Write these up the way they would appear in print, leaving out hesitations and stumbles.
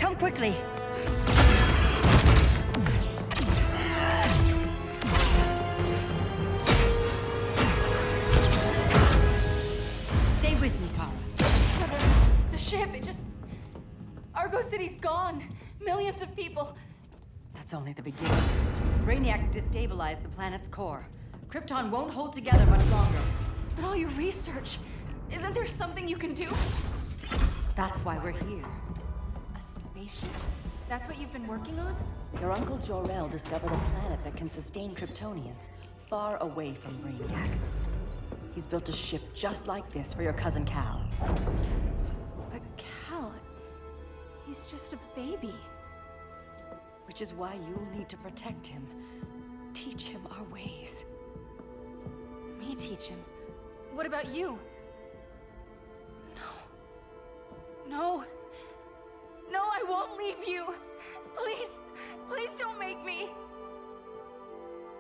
Come quickly. Stay with me, Kara. Brother, the ship, it just... Argo City's gone. Millions of people. That's only the beginning. Brainiac's destabilized the planet's core. Krypton won't hold together much longer. But all your research, isn't there something you can do? That's why we're here. A spaceship? That's what you've been working on? Your Uncle Jor-El discovered a planet that can sustain Kryptonians, far away from Brainiac. He's built a ship just like this for your cousin Cal. But Cal... he's just a baby. Which is why you'll need to protect him. Teach him our ways. Me teach him? What about you? No. No, I won't leave you. Please, please don't make me.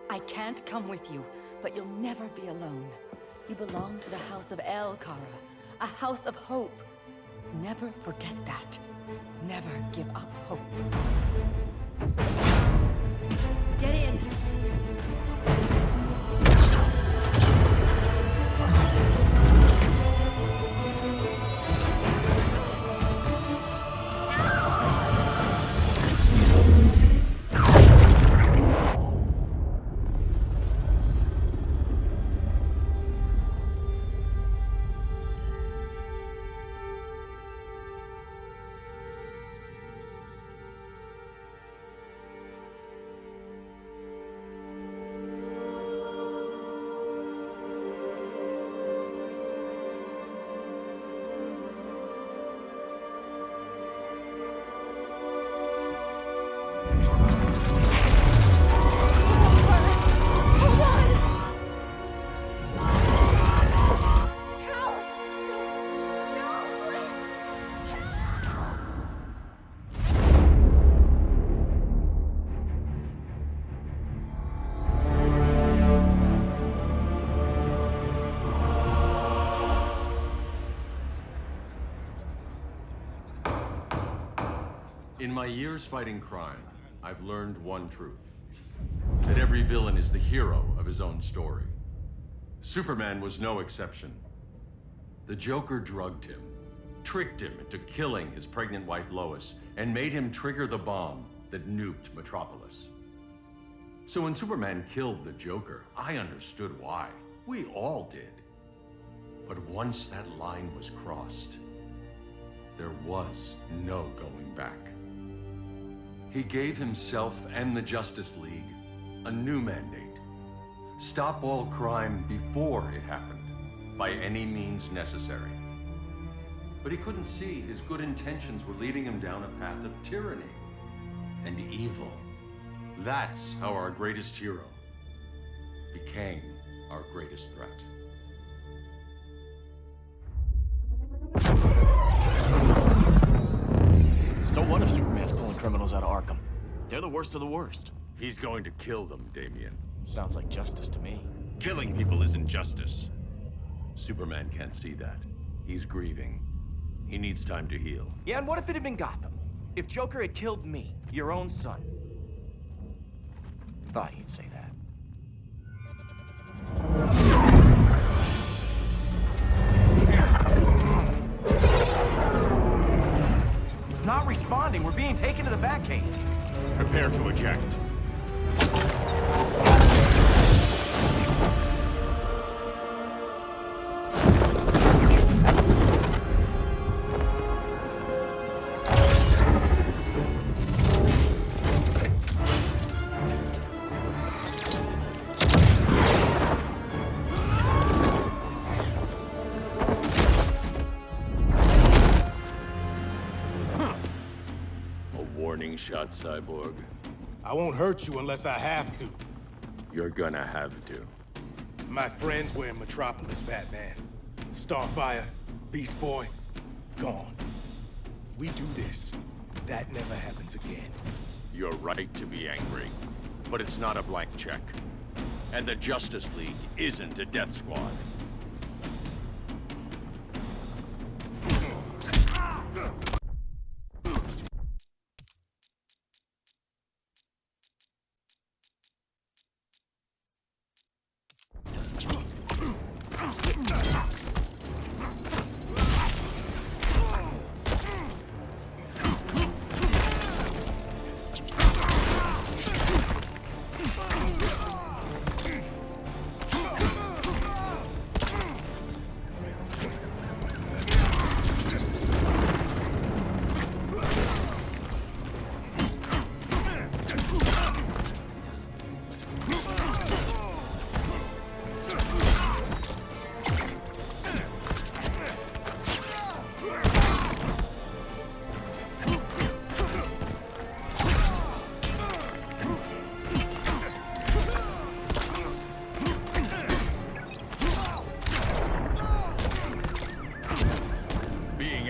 I can't come with you, but you'll never be alone. You belong to the House of El, Kara. A house of hope. Never forget that. Never give up hope. Get in. In my years fighting crime, I've learned one truth. That every villain is the hero of his own story. Superman was no exception. The Joker drugged him, tricked him into killing his pregnant wife Lois, and made him trigger the bomb that nuked Metropolis. So when Superman killed the Joker, I understood why. We all did. But once that line was crossed, there was no going back. He gave himself and the Justice League a new mandate. Stop all crime before it happened, by any means necessary. But he couldn't see his good intentions were leading him down a path of tyranny and evil. That's how our greatest hero became our greatest threat. So what if Superman's pulling criminals out of Arkham? They're the worst of the worst. He's going to kill them, Damian. Sounds like justice to me. Killing people isn't justice. Superman can't see that. He's grieving. He needs time to heal. Yeah, and what if it had been Gotham? If Joker had killed me, your own son? Thought he'd say that. It's not responding. We're being taken to the Batcave. Prepare to eject. Warning shot, Cyborg. I won't hurt you unless I have to. You're gonna have to. My friends were in Metropolis, Batman. Starfire, Beast Boy, gone. We do this. That never happens again. You're right to be angry, but it's not a blank check. And the Justice League isn't a death squad.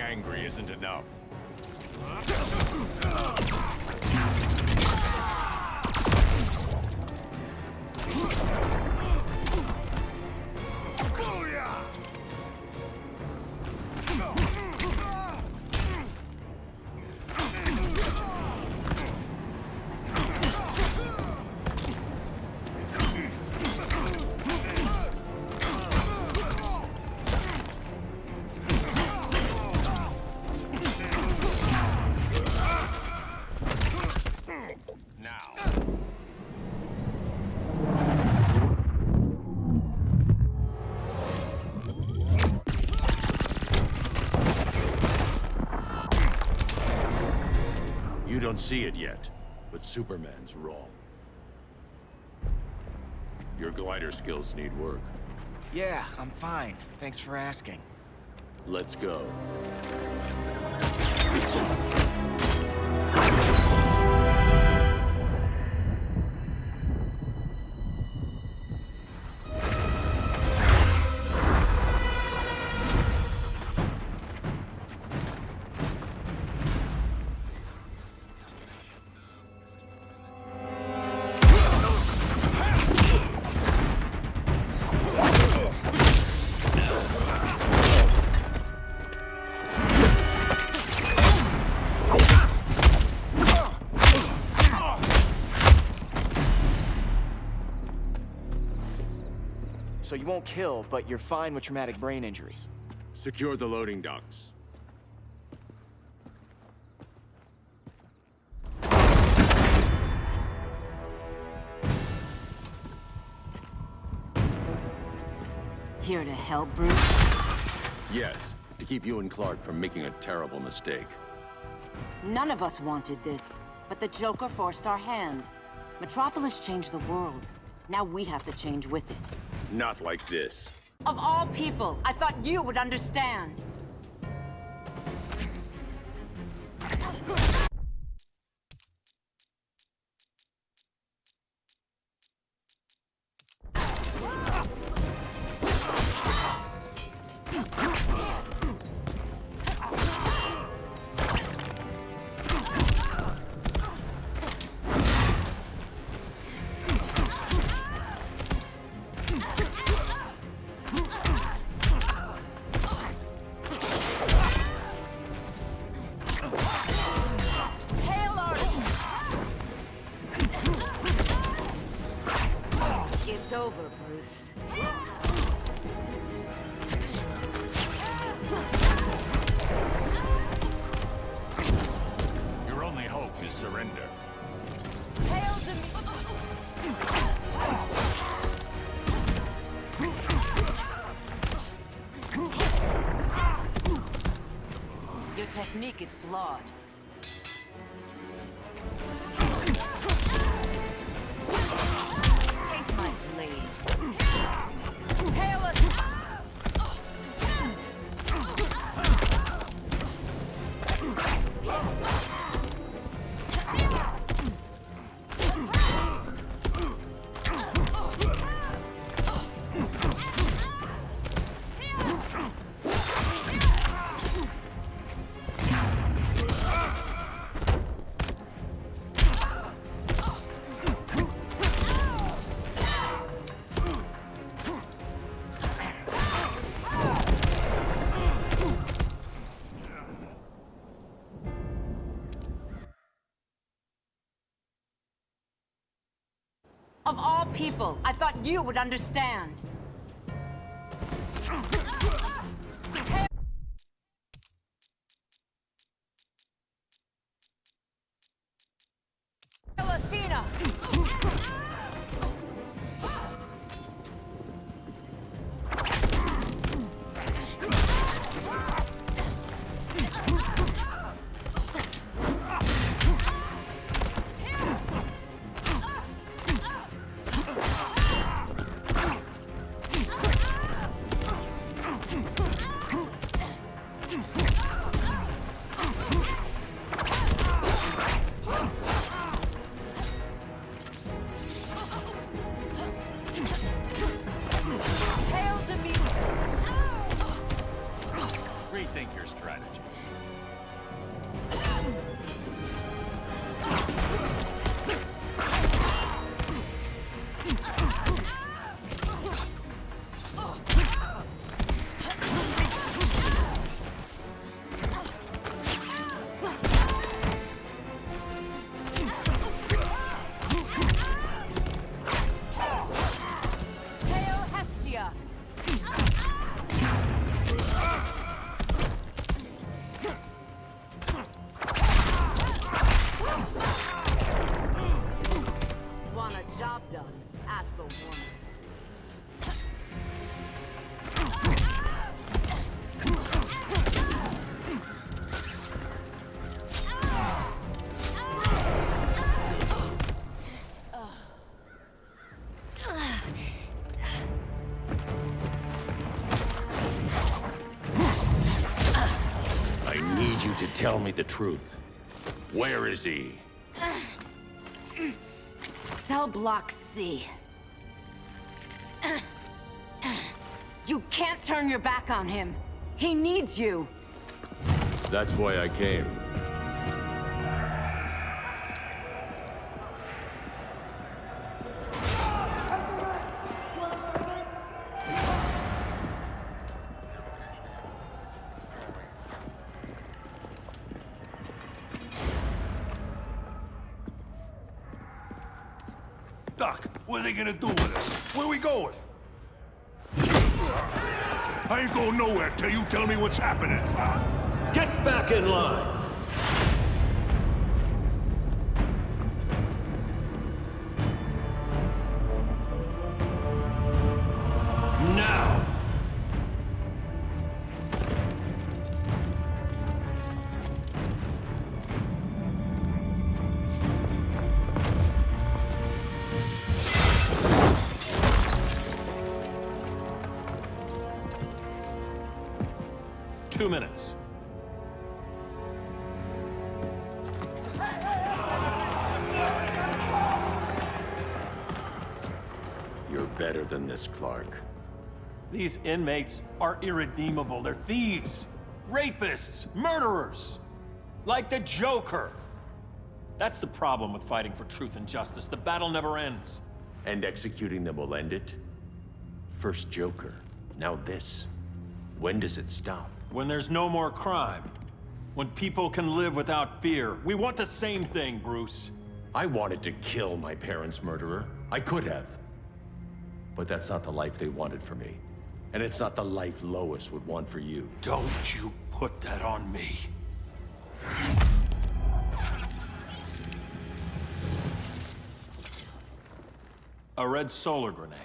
angry isn't enough. You don't see it yet, but Superman's wrong. Your glider skills need work. Yeah, I'm fine. Thanks for asking. Let's go. So you won't kill, but you're fine with traumatic brain injuries. Secure the loading docks. Here to help, Bruce? Yes, to keep you and Clark from making a terrible mistake. None of us wanted this, but the Joker forced our hand. Metropolis changed the world. Now we have to change with it. Not like this. Of all people, I thought you would understand. It's over, Bruce. Your only hope is surrender. Your technique is flawed. Taste my blade. Hail it! Of all people, I thought you would understand. Athena! Rethink your strategy. To tell me the truth. Where is he? Cell block C. You can't turn your back on him. He needs you. That's why I came. Doc, what are they gonna do with us? Where we going? I ain't going nowhere till you tell me what's happening. Get back in line! Now! Minutes. You're better than this, Clark. These inmates are irredeemable. They're thieves, rapists, murderers. Like the Joker. That's the problem with fighting for truth and justice. The battle never ends. And executing them will end it? First Joker, now this. When does it stop? When there's no more crime. When people can live without fear. We want the same thing, Bruce. I wanted to kill my parents' murderer. I could have. But that's not the life they wanted for me. And it's not the life Lois would want for you. Don't you put that on me. A red solar grenade.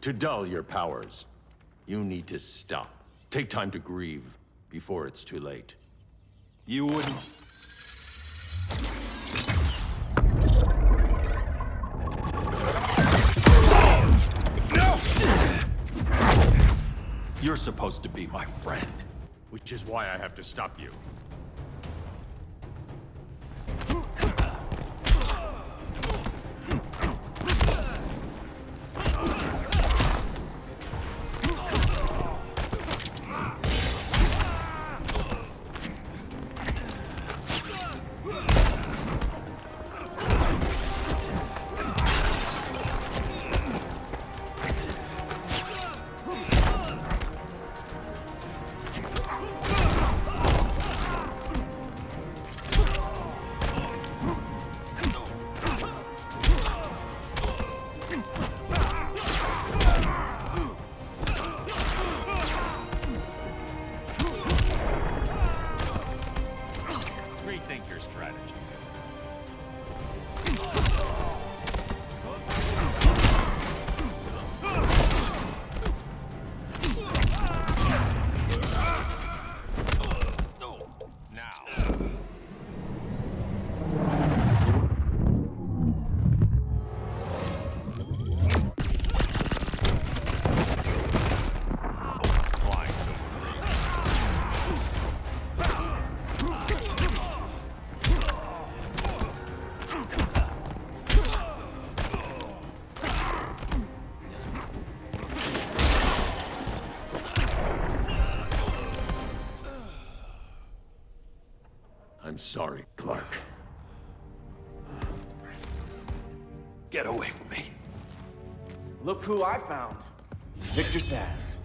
To dull your powers, you need to stop. Take time to grieve before it's too late. You wouldn't... You're supposed to be my friend. Which is why I have to stop you. Rethink your strategy. I'm sorry, Clark. Get away from me. Look who I found. Victor Zsasz.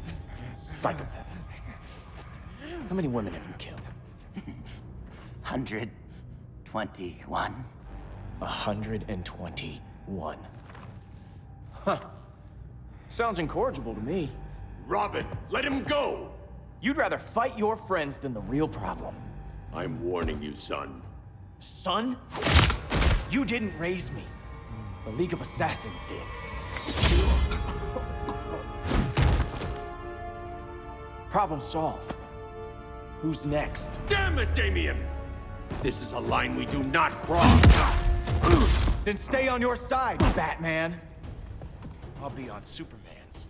Psychopath. How many women have you killed? 121. 121. Huh. Sounds incorrigible to me. Robin, let him go! You'd rather fight your friends than the real problem. I'm warning you, son. Son? You didn't raise me. The League of Assassins did. Problem solved. Who's next? Damn it, Damien! This is a line we do not cross! Then stay on your side, Batman. I'll be on Superman's.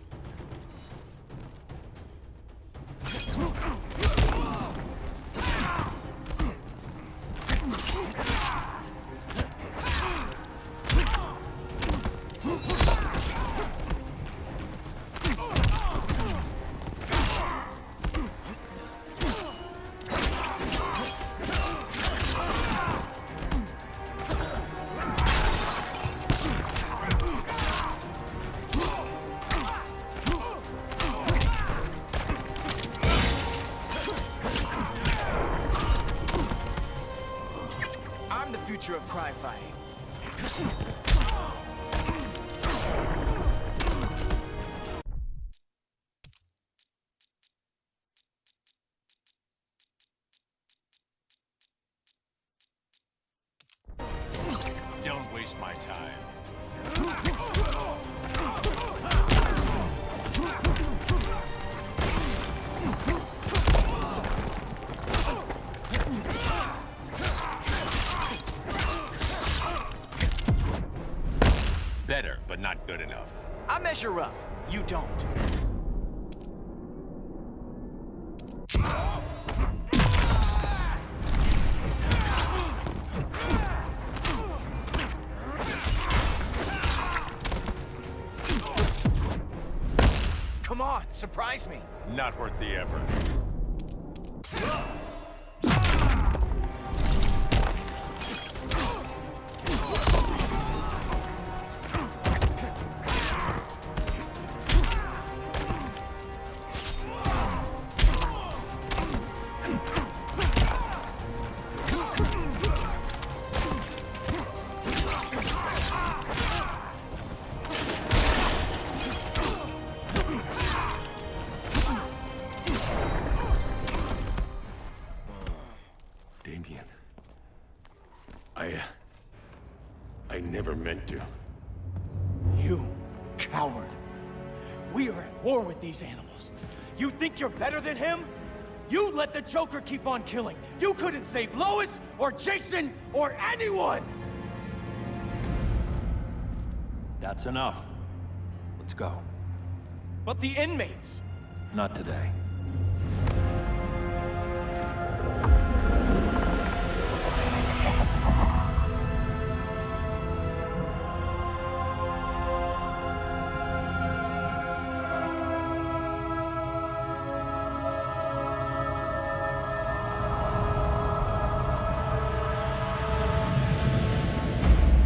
I'm the future of crime fighting. Don't waste my time. Better, but not good enough. I measure up. You don't. Come on, surprise me. Not worth the effort. Damien. I never meant to. You coward. We are at war with these animals. You think you're better than him? You let the Joker keep on killing. You couldn't save Lois or Jason or anyone! That's enough. Let's go. But the inmates. Not today.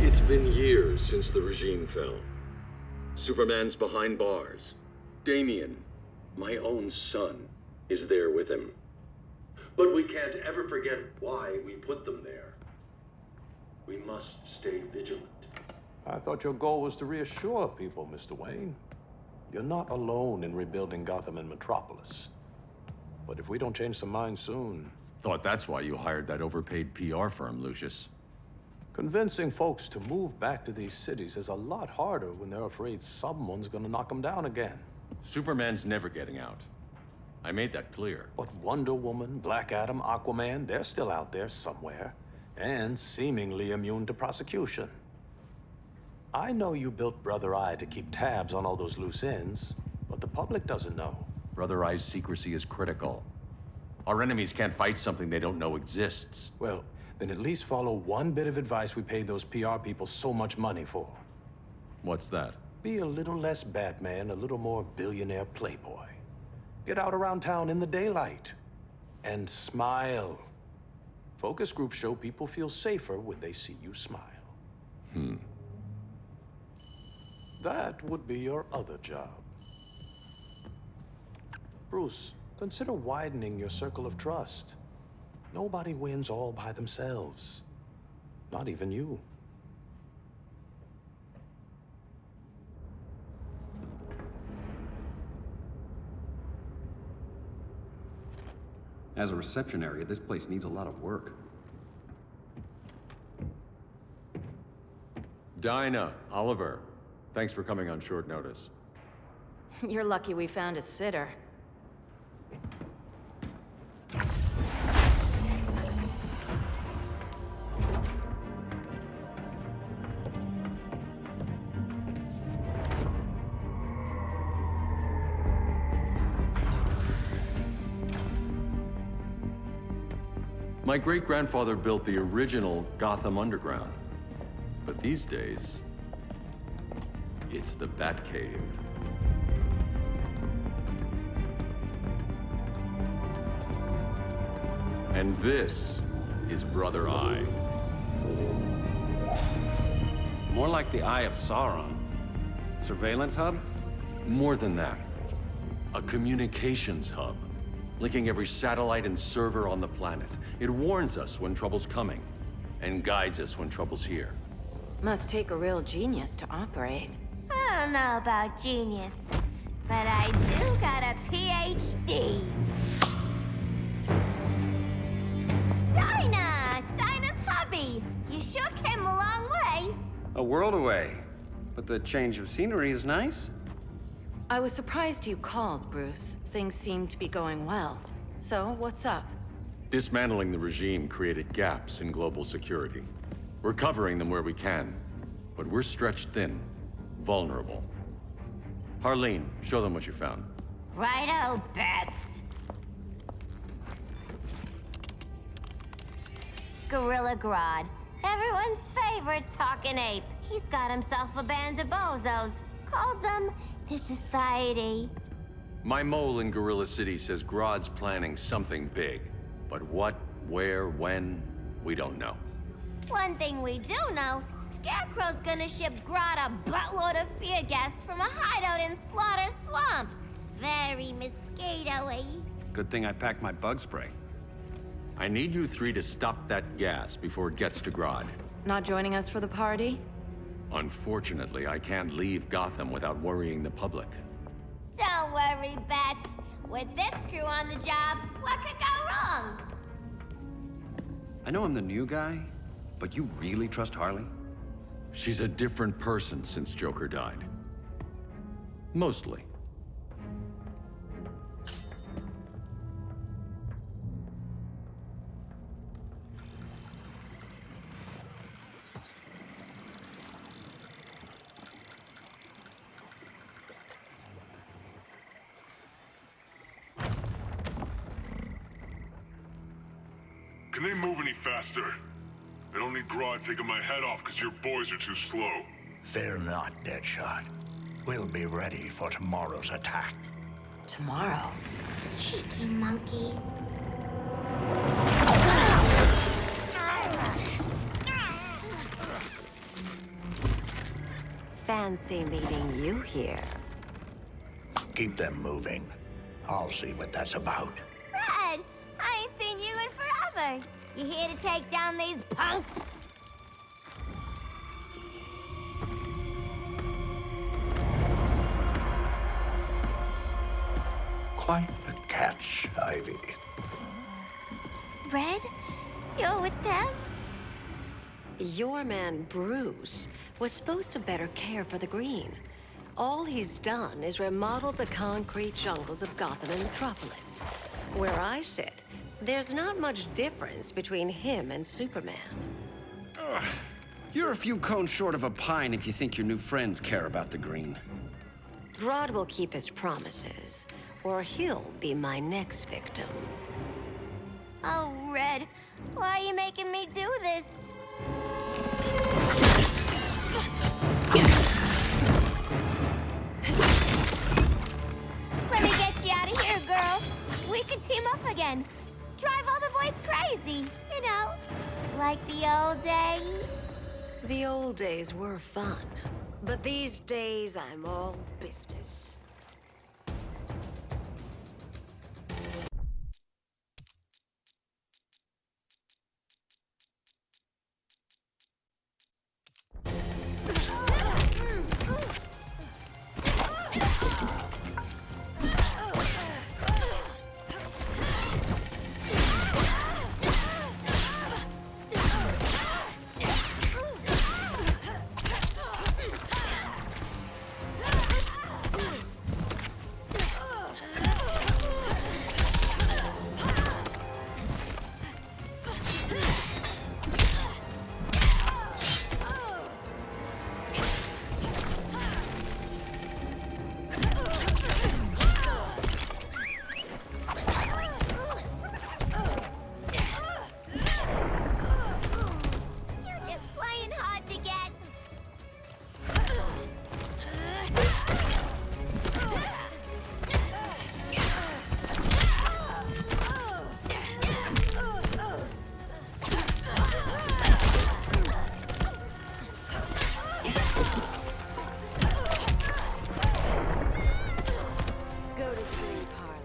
It's been years since the regime fell. Superman's behind bars. Damien, my own son, is there with him. But we can't ever forget why we put them there. We must stay vigilant. I thought your goal was to reassure people, Mr. Wayne. You're not alone in rebuilding Gotham and Metropolis. But if we don't change some minds soon... Thought that's why you hired that overpaid PR firm, Lucius. Convincing folks to move back to these cities is a lot harder when they're afraid someone's gonna knock them down again. Superman's never getting out. I made that clear. But Wonder Woman, Black Adam, Aquaman, they're still out there somewhere. And seemingly immune to prosecution. I know you built Brother Eye to keep tabs on all those loose ends, but the public doesn't know. Brother Eye's secrecy is critical. Our enemies can't fight something they don't know exists. Well, then at least follow one bit of advice we paid those PR people so much money for. What's that? Be a little less Batman, a little more billionaire playboy. Get out around town in the daylight. And smile. Focus groups show people feel safer when they see you smile. That would be your other job. Bruce, consider widening your circle of trust. Nobody wins all by themselves. Not even you. As a reception area, this place needs a lot of work. Dinah, Oliver, thanks for coming on short notice. You're lucky we found a sitter. My great-grandfather built the original Gotham Underground. But these days, it's the Batcave. And this is Brother Eye. More like the Eye of Sauron. Surveillance hub? More than that. A communications hub, linking every satellite and server on the planet. It warns us when trouble's coming, and guides us when trouble's here. Must take a real genius to operate. I don't know about genius, but I do got a PhD. Dinah's hubby! You shook him a long way. A world away. But the change of scenery is nice. I was surprised you called, Bruce. Things seem to be going well. So, what's up? Dismantling the regime created gaps in global security. We're covering them where we can, but we're stretched thin, vulnerable. Harleen, show them what you found. Righto, Bats. Gorilla Grodd. Everyone's favorite talking ape. He's got himself a band of bozos. Calls them the Society. My mole in Gorilla City says Grodd's planning something big. But what, where, when, we don't know. One thing we do know, Scarecrow's gonna ship Grodd a buttload of fear gas from a hideout in Slaughter Swamp. Very mosquito-y. Good thing I packed my bug spray. I need you three to stop that gas before it gets to Grodd. Not joining us for the party? Unfortunately, I can't leave Gotham without worrying the public. Don't worry, Bats. With this crew on the job, what could go wrong? I know I'm the new guy, but you really trust Harley? She's a different person since Joker died. Mostly. Can they move any faster? I don't need Grodd taking my head off because your boys are too slow. Fear not, Deadshot. We'll be ready for tomorrow's attack. Tomorrow? Cheeky monkey. Fancy meeting you here. Keep them moving. I'll see what that's about. Red, I ain't seen you in forever. You here to take down these punks? Quite a catch, Ivy. Red, you're with them? Your man, Bruce, was supposed to better care for the Green. All he's done is remodel the concrete jungles of Gotham and Metropolis. Where I sit, there's not much difference between him and Superman. You're a few cones short of a pine if you think your new friends care about the Green. Grodd will keep his promises, or he'll be my next victim. Oh, Red, why are you making me do this? Let me get you out of here, girl. We can team up again. Drive all the boys crazy. crazy, you know, like the old days. The old days were fun, but these days I'm all business. Go to sleep, Harley.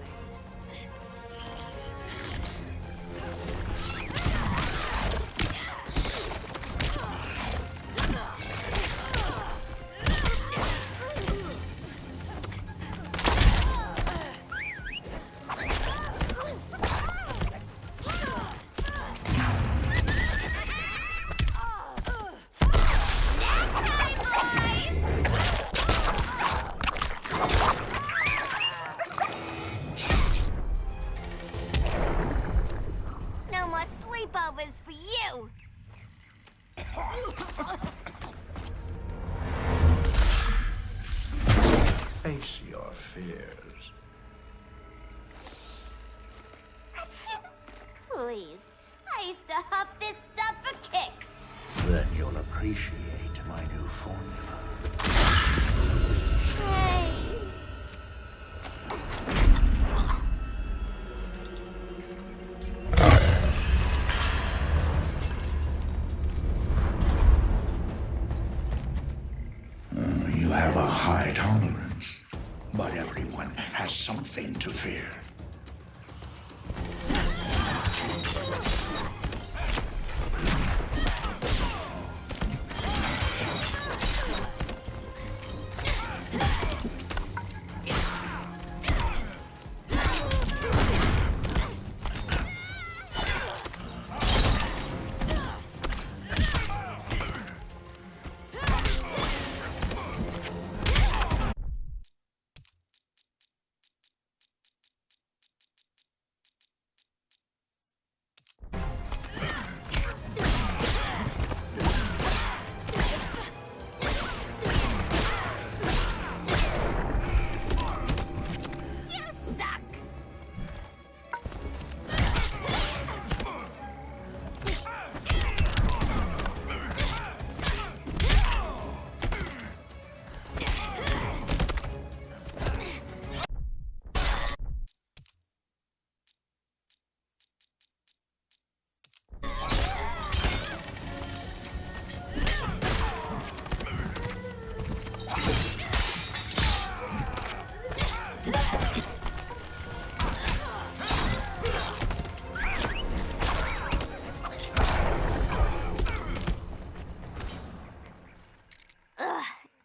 No more sleepovers for you. Face your fears. Please, I used to huff this stuff for kicks. Then you'll appreciate my new formula. Hey. You have a high tolerance, but everyone has something to fear.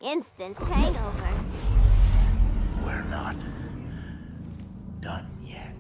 Instant hangover. We're not done yet.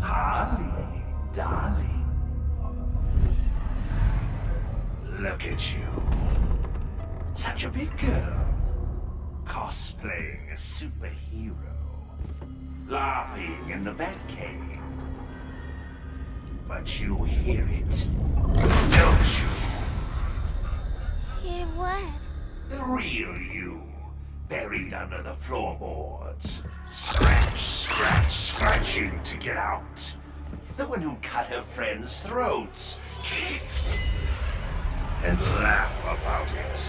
Harley, darling. Look at you. Such a big girl. Cosplaying a superhero. LARPing in the Batcave. But you hear it, don't you? Hear what? The real you, buried under the floorboards. Scratch, scratch, scratching to get out. The one who cut her friends' throats. And laugh about it.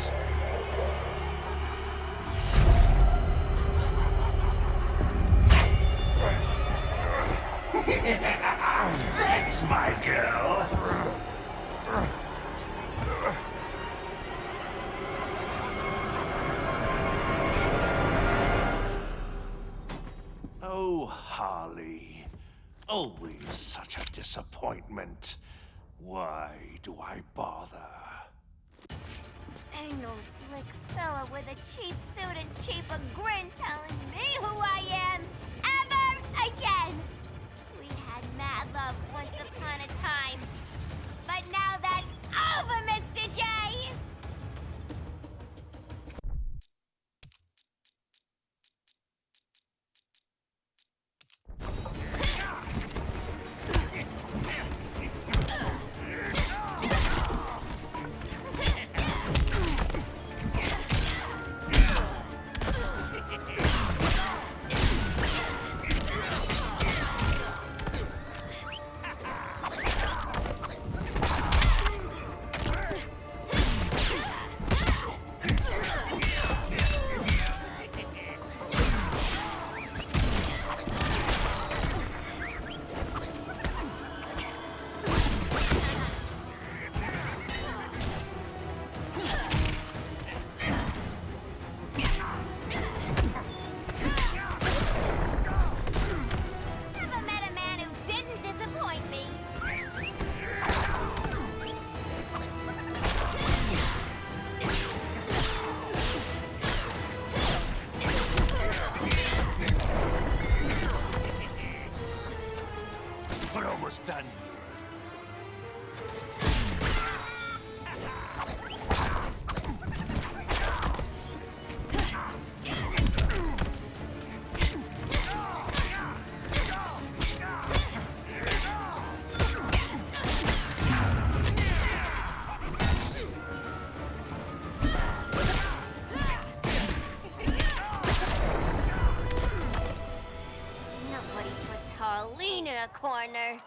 That's my girl. Oh, Harley. Always such a disappointment. Why do I bother? Ain't no slick fella with a cheap suit and cheaper grin telling me who I am ever again. We had mad love once upon a time, but now that's over, Mr. J. We're almost done. Nobody puts Harleen in a corner.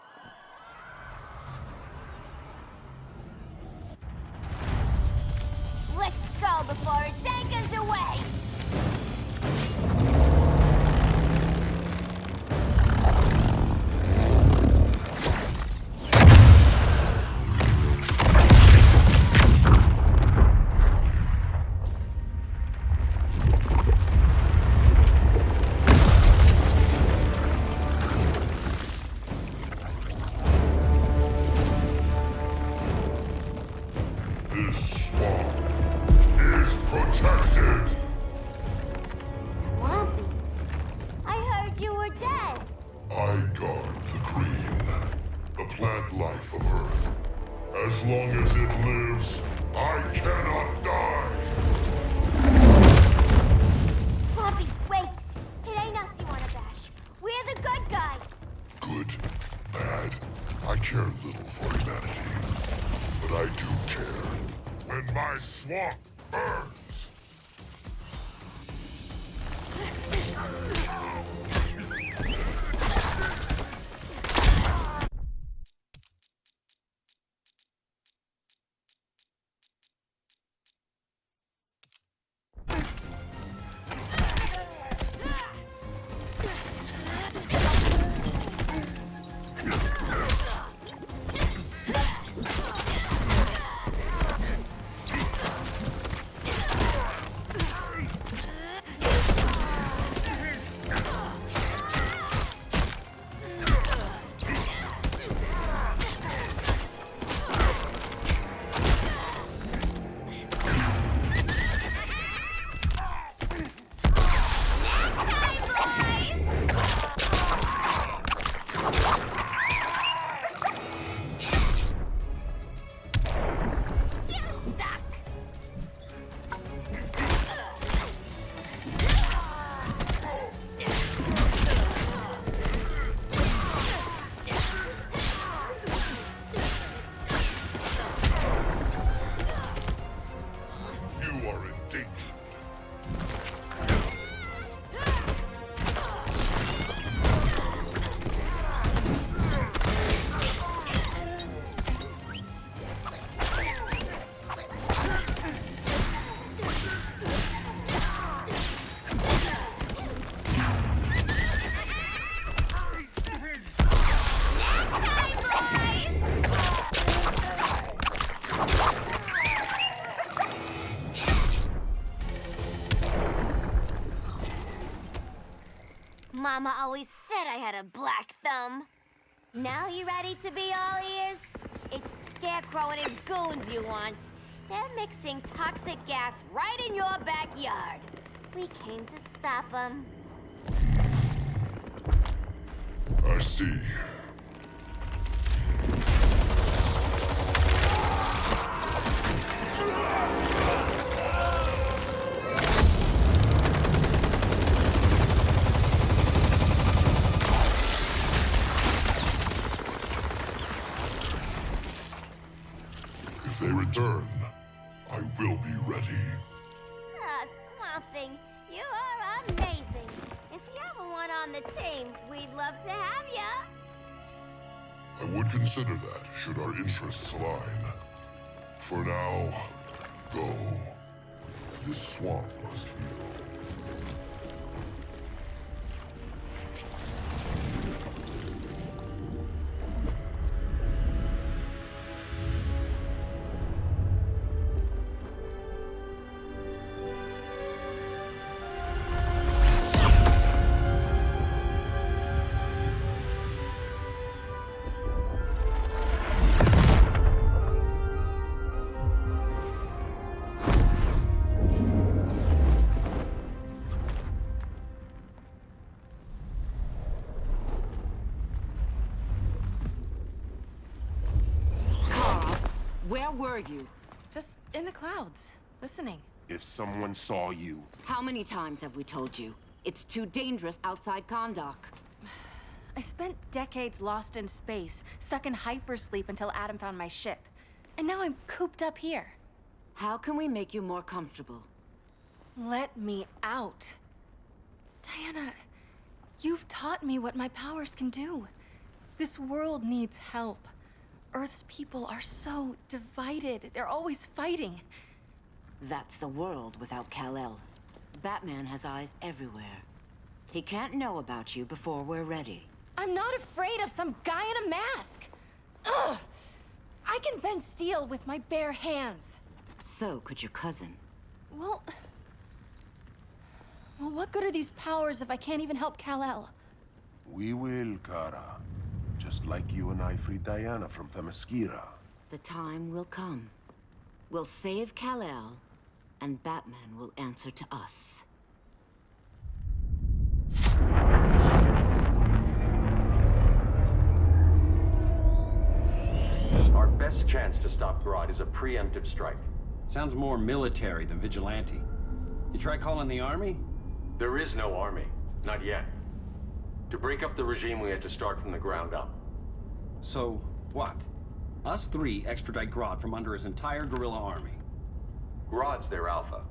Let's go before it takes us away! This swamp is protected. Swampy? I heard you were dead. I guard the green, the plant life of Earth. As long as it lives, I cannot die. Swampy, wait! It ain't us you wanna bash. We're the good guys. Good, bad, I care little for humanity. But I do care when my swamp burns. Mama always said I had a black thumb. Now you ready to be all ears? It's Scarecrow and his goons you want. They're mixing toxic gas right in your backyard. We came to stop them. I see. If they return, I will be ready. Ah, Swamp Thing, you are amazing. If you ever want on the team, we'd love to have ya. I would consider that, should our interests align. For now, go. This swamp must heal. Where were you? Just in the clouds, listening. If someone saw you... How many times have we told you? It's too dangerous outside Kahndaq. I spent decades lost in space, stuck in hypersleep until Adam found my ship. And now I'm cooped up here. How can we make you more comfortable? Let me out. Diana, you've taught me what my powers can do. This world needs help. Earth's people are so divided. They're always fighting. That's the world without Kal-El. Batman has eyes everywhere. He can't know about you before we're ready. I'm not afraid of some guy in a mask. Ugh! I can bend steel with my bare hands. So could your cousin. Well, what good are these powers if I can't even help Kal-El? We will, Kara. Just like you and I freed Diana from Themyscira. The time will come. We'll save Kal-El, and Batman will answer to us. Our best chance to stop Grodd is a preemptive strike. Sounds more military than vigilante. You try calling the army? There is no army. Not yet. To break up the regime, we had to start from the ground up. So, what? Us three extradite Grodd from under his entire guerrilla army. Grodd's their alpha.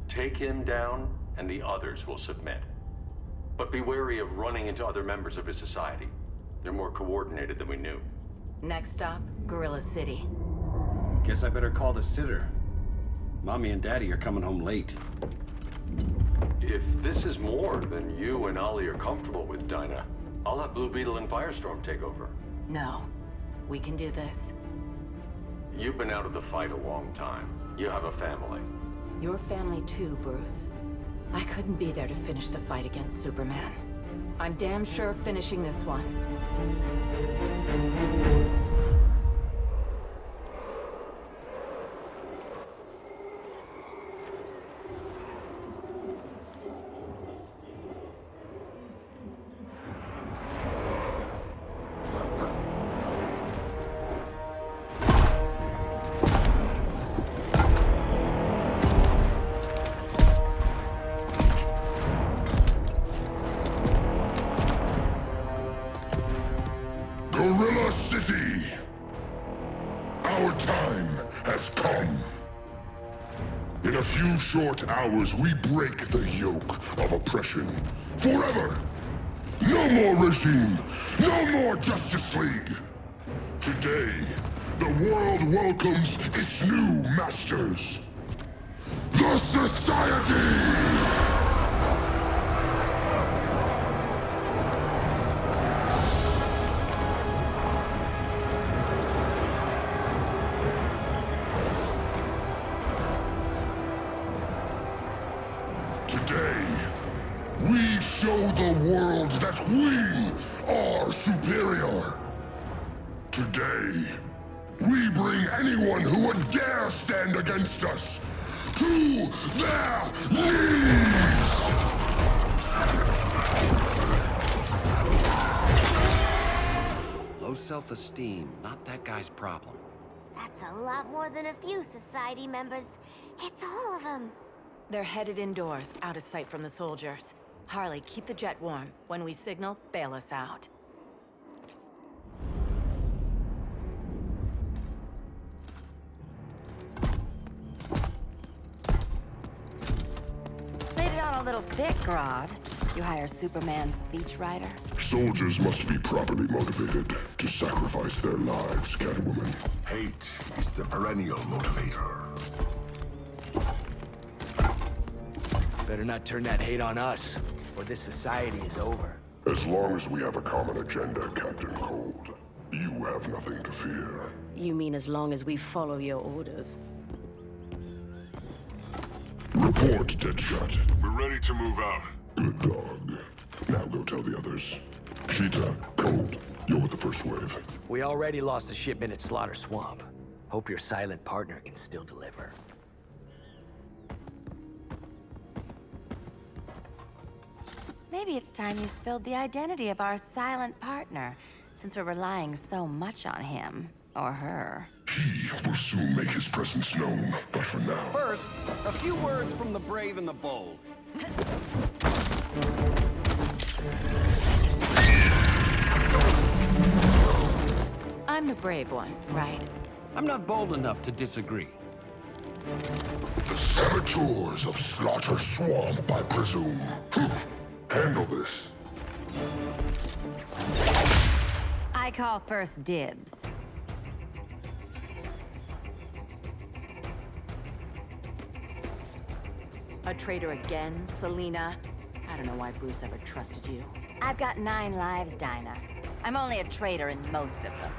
Take him down, and the others will submit. But be wary of running into other members of his society. They're more coordinated than we knew. Next stop, Gorilla City. Guess I better call the sitter. Mommy and Daddy are coming home late. If this is more than you and Ollie are comfortable with, Dinah, I'll have Blue Beetle and Firestorm take over. No. We can do this. You've been out of the fight a long time. You have a family. Your family too, Bruce. I couldn't be there to finish the fight against Superman. I'm damn sure finishing this one. Gorilla City! Our time has come. In a few short hours, we break the yoke of oppression. Forever! No more regime! No more Justice League! Today, the world welcomes its new masters. The Society! Today, we show the world that we are superior. Today, we bring anyone who would dare stand against us to their knees! Low self-esteem, not that guy's problem. That's a lot more than a few society members. It's all of them. They're headed indoors, out of sight from the soldiers. Harley, keep the jet warm. When we signal, bail us out. Laid it on a little thick, Grodd. You hire Superman's speechwriter? Soldiers must be properly motivated to sacrifice their lives, Catwoman. Hate is the perennial motivator. Better not turn that hate on us, or this society is over. As long as we have a common agenda, Captain Cold, you have nothing to fear. You mean as long as we follow your orders? Report, Deadshot. We're ready to move out. Good dog. Now go tell the others. Cheetah, Cold, you're with the first wave. We already lost a shipment at Slaughter Swamp. Hope your silent partner can still deliver. Maybe it's time you spilled the identity of our silent partner, since we're relying so much on him. Or her. He will soon make his presence known, but for now... First, a few words from the brave and the bold. I'm the brave one, right? I'm not bold enough to disagree. The saboteurs of Slaughter Swamp, I presume. Handle this. I call first dibs. A traitor again, Selina? I don't know why Bruce ever trusted you. I've got 9 lives, Dinah. I'm only a traitor in most of them.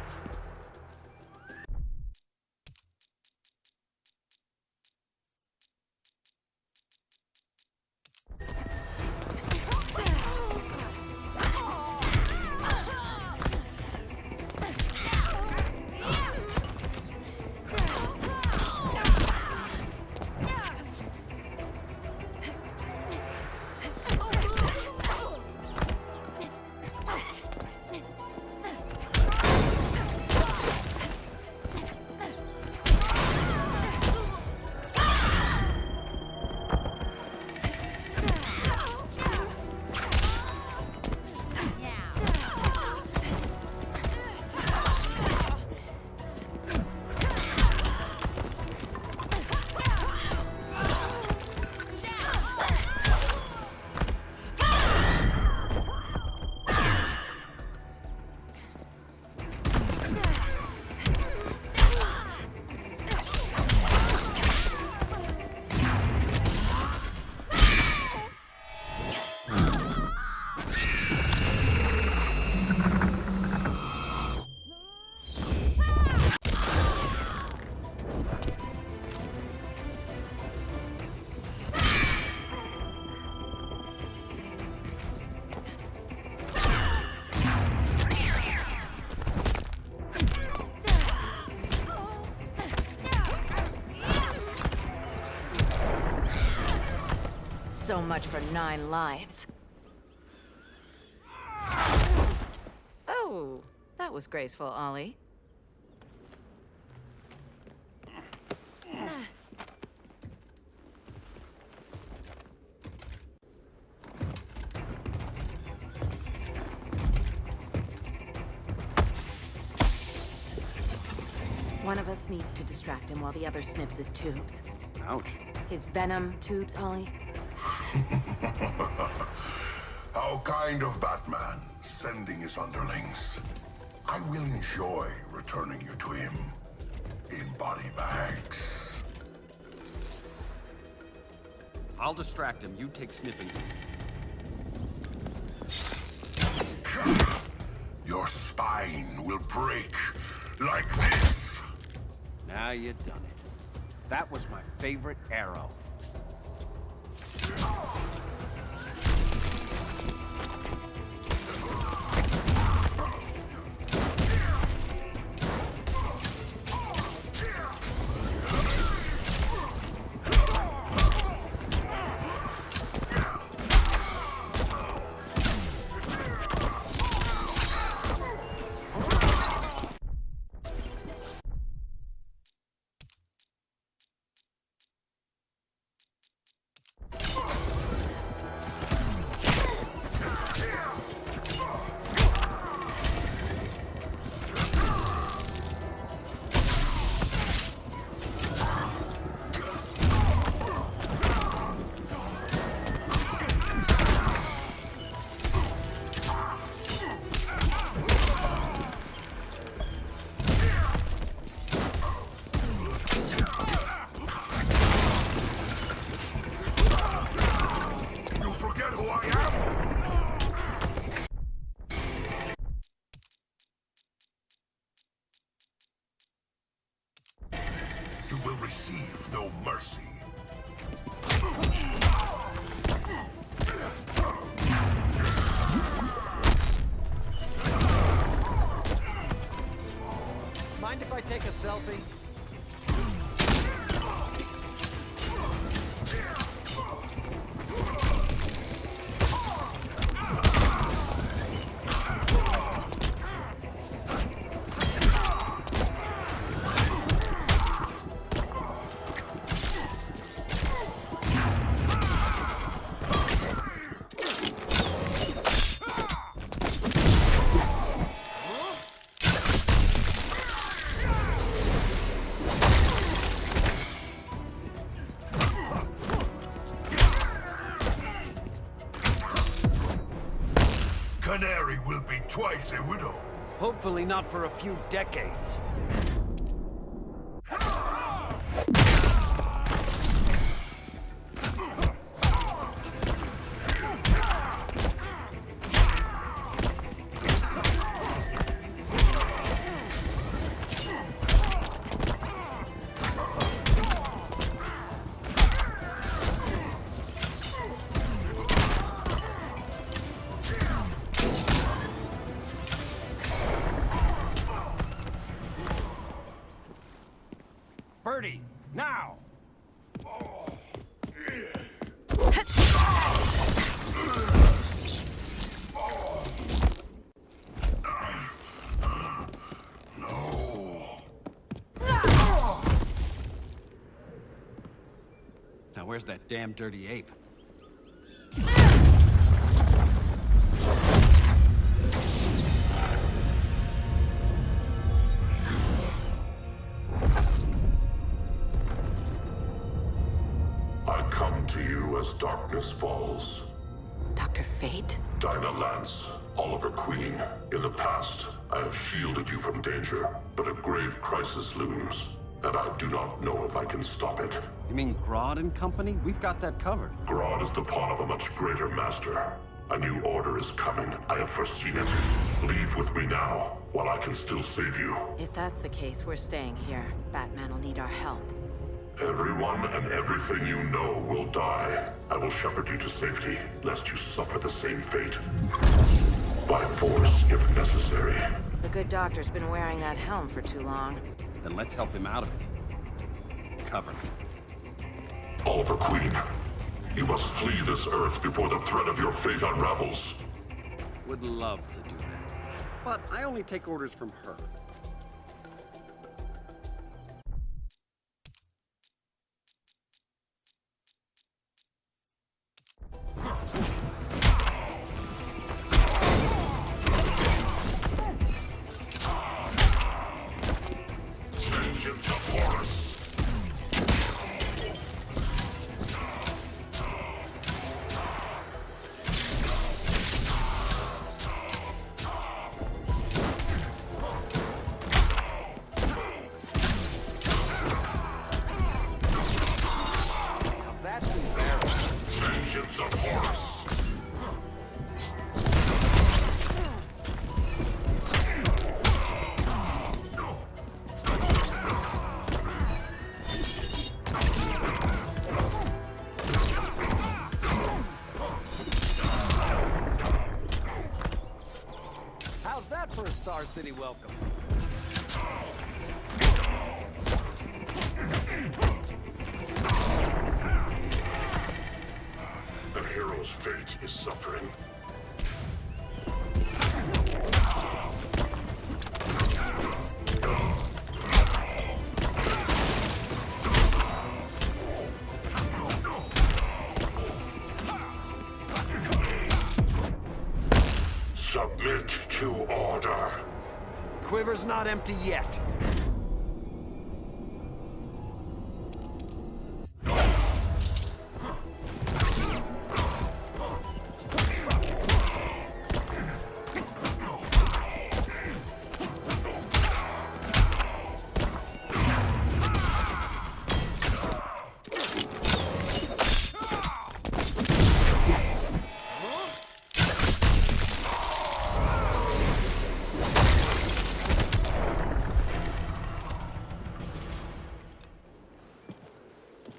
So much for 9 lives. Oh, that was graceful, Ollie. One of us needs to distract him while the other snips his tubes. Ouch. His venom tubes, Ollie. How kind of Batman, sending his underlings. I will enjoy returning you to him in body bags. I'll distract him. You take snipping. Your spine will break like this. Now you done it. That was my favorite arrow. receive no mercy. Mind if I take a selfie? Canary will be twice a widow. Hopefully not for a few decades. Birdie, now! Now where's that damn dirty ape? I come to you as darkness falls. Dr. Fate? Dinah Lance, Oliver Queen. In the past, I have shielded you from danger, but a grave crisis looms, and I do not know if I can stop it. You mean Grodd and company? We've got that covered. Grodd is the pawn of a much greater master. A new order is coming. I have foreseen it. Leave with me now, while I can still save you. If that's the case, we're staying here. Batman will need our help. Everyone and everything you know will die. I will shepherd you to safety, lest you suffer the same fate. By force, if necessary. The good doctor's been wearing that helm for too long. Then let's help him out of it. Cover me. Oliver Queen, you must flee this Earth before the threat of your fate unravels. Would love to do that. But I only take orders from her. Vengeance of Horus. That's embarrassing. Vengeance of Horus. How's that for a Star City welcome? The hero's fate is suffering. Submit to order. Quiver's not empty yet.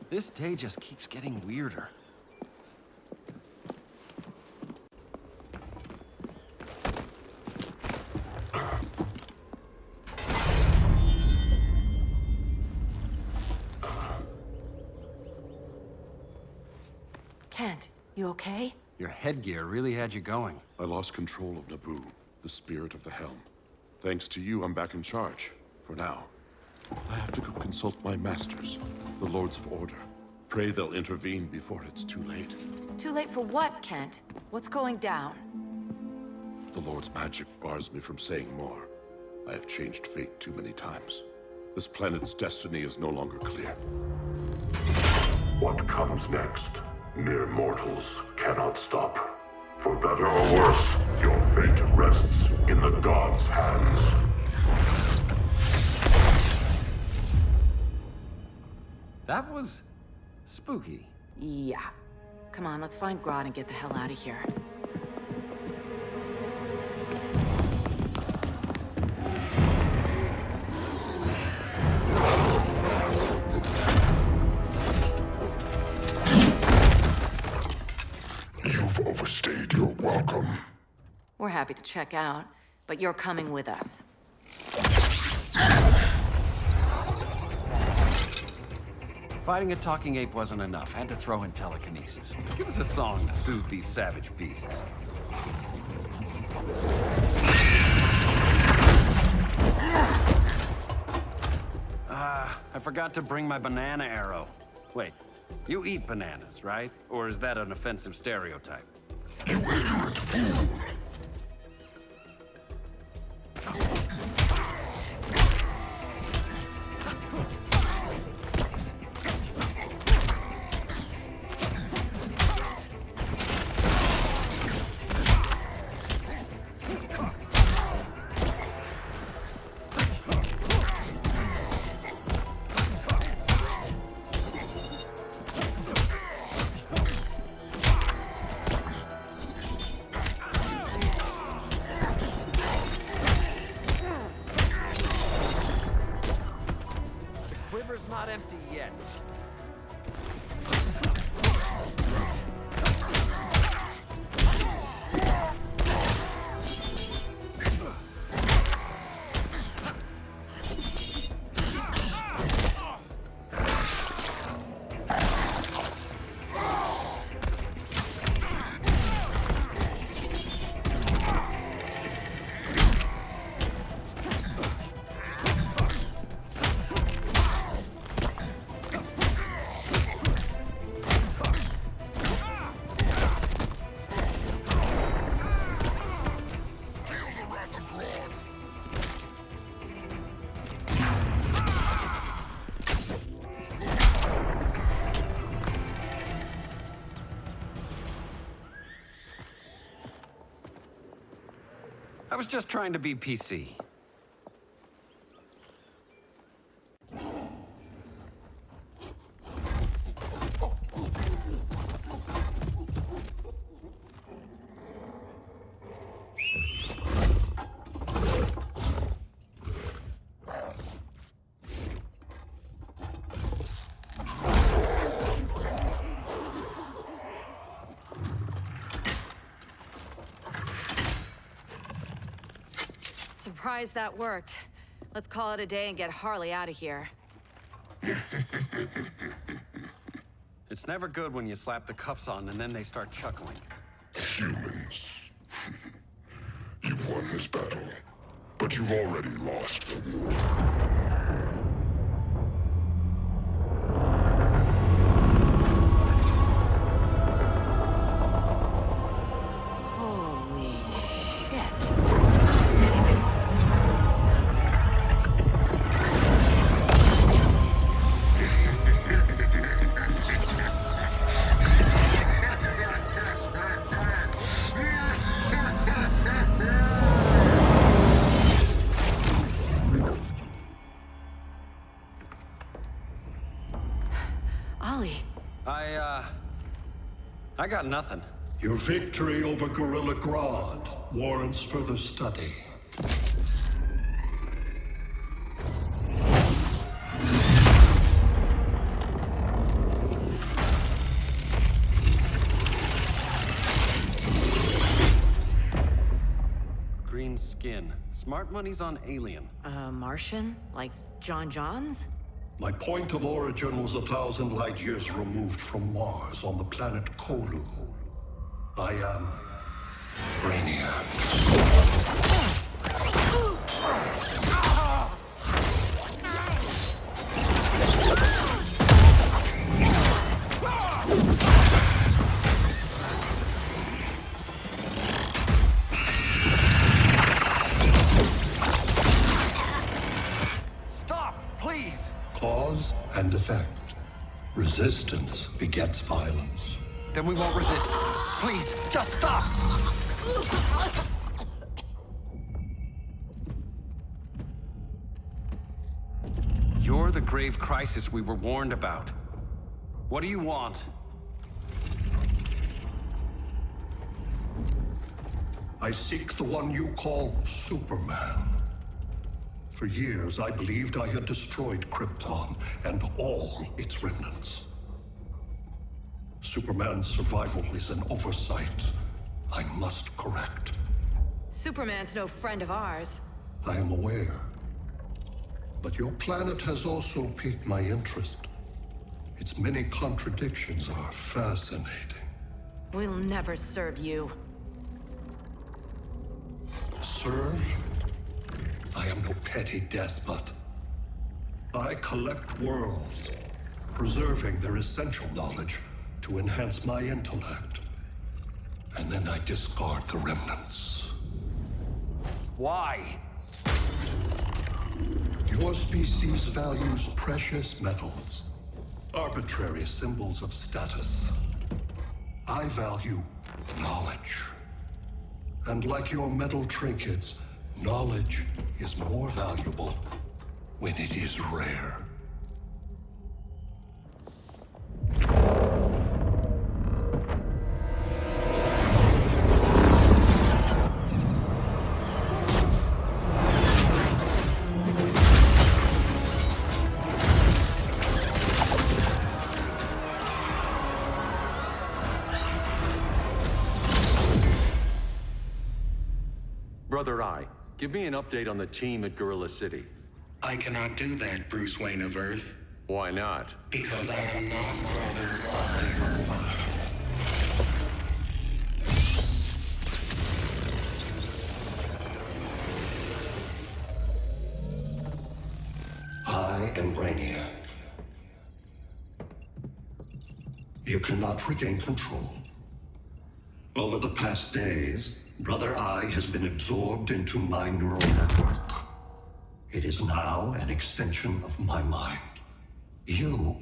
This day just keeps getting weirder. Kent, you okay? Your headgear really had you going. I lost control of Naboo, the spirit of the helm. Thanks to you, I'm back in charge. For now. I have to go consult my masters, the Lords of Order. Pray they'll intervene before it's too late. Too late for what, Kent? What's going down? The Lord's magic bars me from saying more. I have changed fate too many times. This planet's destiny is no longer clear. What comes next? Mere mortals cannot stop. For better or worse, your fate rests in the gods' hands. That was spooky. Yeah. Come on, let's find Grodd and get the hell out of here. You've overstayed your welcome. We're happy to check out, but you're coming with us. Fighting a talking ape wasn't enough. Had to throw in telekinesis. Give us a song to soothe these savage beasts. I forgot to bring my banana arrow. Wait, you eat bananas, right? Or is that an offensive stereotype? You ignorant fool! Not empty yet. I was just trying to be PC. Surprised that worked. Let's call it a day and get Harley out of here. It's never good when you slap the cuffs on and then they start chuckling. Humans. You've won this battle, but you've already lost the war. I got nothing. Your victory over Gorilla Grodd warrants further study. skin. Smart money's on alien. Martian? Like John Johns? My point of origin was 1,000 light years removed from Mars on the planet Kolu. I am Brainiac. Cause and effect. Resistance begets violence. Then we won't resist. Please, just stop! You're the grave crisis we were warned about. What do you want? I seek the one you call Superman. For years, I believed I had destroyed Krypton and all its remnants. Superman's survival is an oversight I must correct. Superman's no friend of ours. I am aware. But your planet has also piqued my interest. Its many contradictions are fascinating. We'll never serve you. Serve? I am no petty despot. I collect worlds, preserving their essential knowledge to enhance my intellect. And then I discard the remnants. Why? Your species values precious metals, arbitrary symbols of status. I value knowledge. And like your metal trinkets, knowledge is more valuable when it is rare. Brother Eye, give me an update on the team at Gorilla City. I cannot do that, Bruce Wayne of Earth. Why not? Because I am not Brother Eye. I am Brainiac. You cannot regain control. Over the past days, Brother Eye has been absorbed into my neural network. It is now an extension of my mind. You,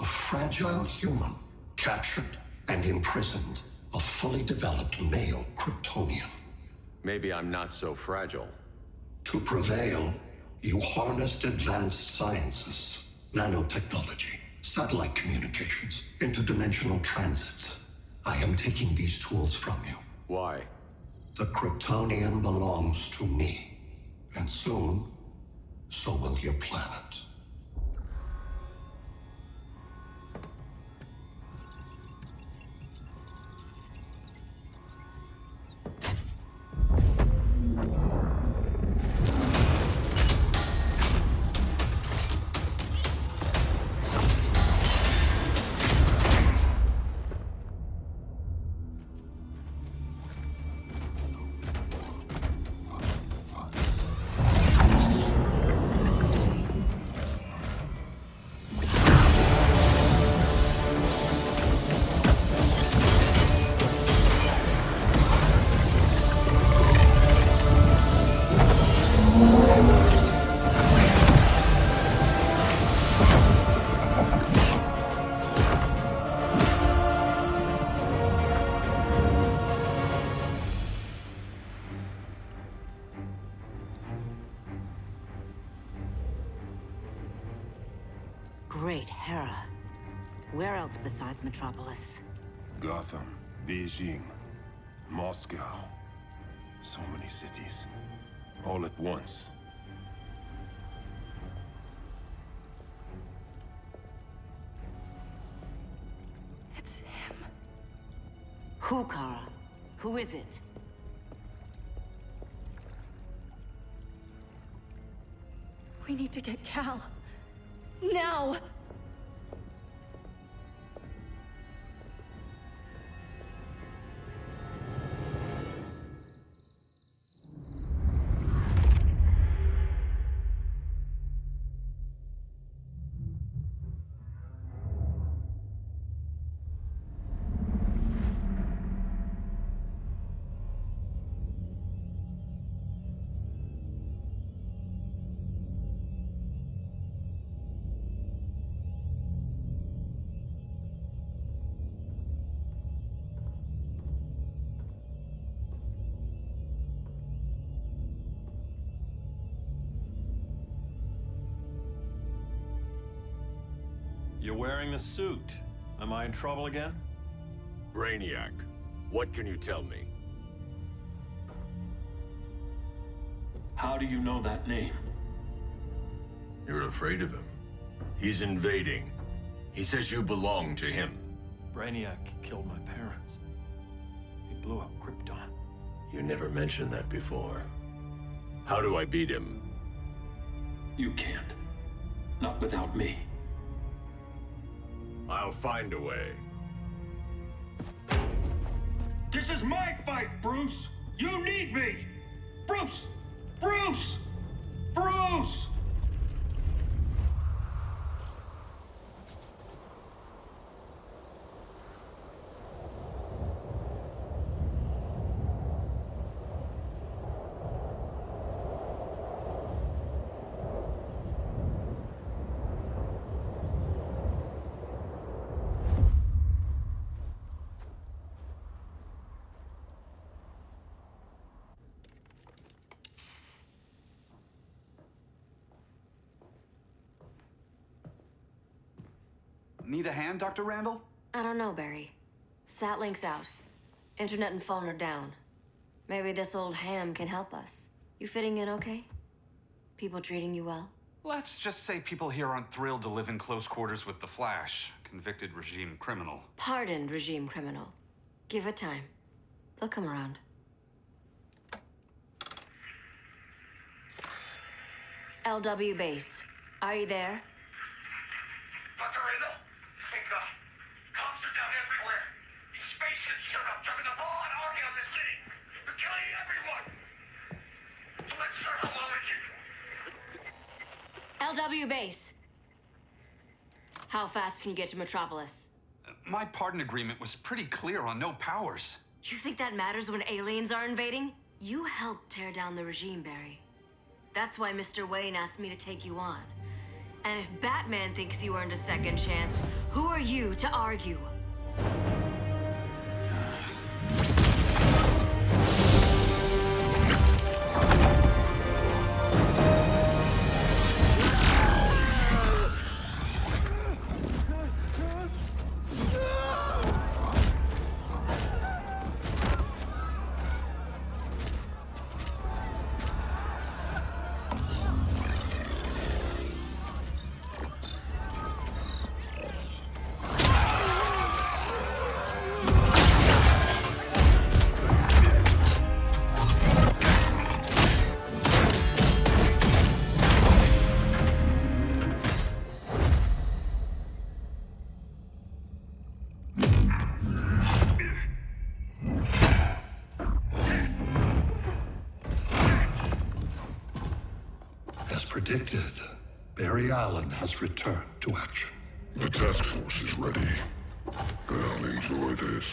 a fragile human, captured and imprisoned a fully developed male Kryptonian. Maybe I'm not so fragile. To prevail, you harnessed advanced sciences, nanotechnology, satellite communications, interdimensional transit. I am taking these tools from you. Why? The Kryptonian belongs to me. And soon, so will your planet. Great Hera. Where else besides Metropolis? Gotham, Beijing, Moscow. So many cities. All at once. It's him. Who, Kara? Who is it? We need to get Cal. Now! You're wearing the suit. Am I in trouble again? Brainiac, what can you tell me? How do you know that name? You're afraid of him. He's invading. He says you belong to him. Brainiac killed my parents. He blew up Krypton. You never mentioned that before. How do I beat him? You can't. Not without me. I'll find a way. This is my fight, Bruce! You need me! Bruce! Bruce! Bruce! Need a hand, Dr. Randall? I don't know, Barry. Satlink's out. Internet and phone are down. Maybe this old ham can help us. You fitting in okay? People treating you well? Let's just say people here aren't thrilled to live in close quarters with the Flash, convicted regime criminal. Pardoned regime criminal. Give it time. They'll come around. LW base. Are you there? Dr. Randall? Comms are down everywhere. These spaceships showed up, driving the ball and army on the city. They're killing everyone. I'm not sure how long it can... LW base. How fast can you get to Metropolis? My pardon agreement was pretty clear on no powers. You think that matters when aliens are invading? You helped tear down the regime, Barry. That's why Mr. Wayne asked me to take you on. And if Batman thinks you earned a second chance, who are you to argue? Predicted, Barry Allen has returned to action. The task force is ready. I'll enjoy this.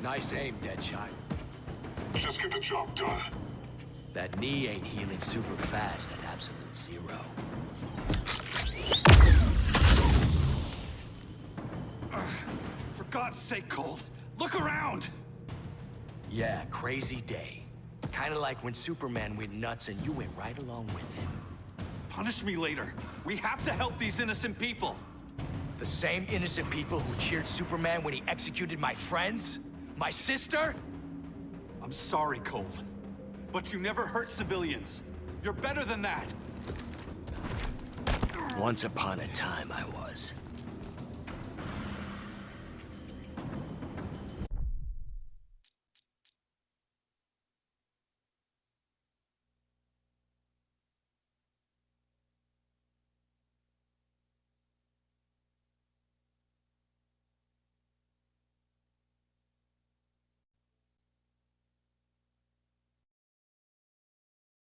Nice aim, Deadshot. Just get the job done. That knee ain't healing super fast at absolute zero. For God's sake, Cold, look around! Yeah, crazy day. Kinda like when Superman went nuts and you went right along with him. Punish me later. We have to help these innocent people. The same innocent people who cheered Superman when he executed my friends? My sister? I'm sorry, Cold. But you never hurt civilians. You're better than that. Once upon a time, I was.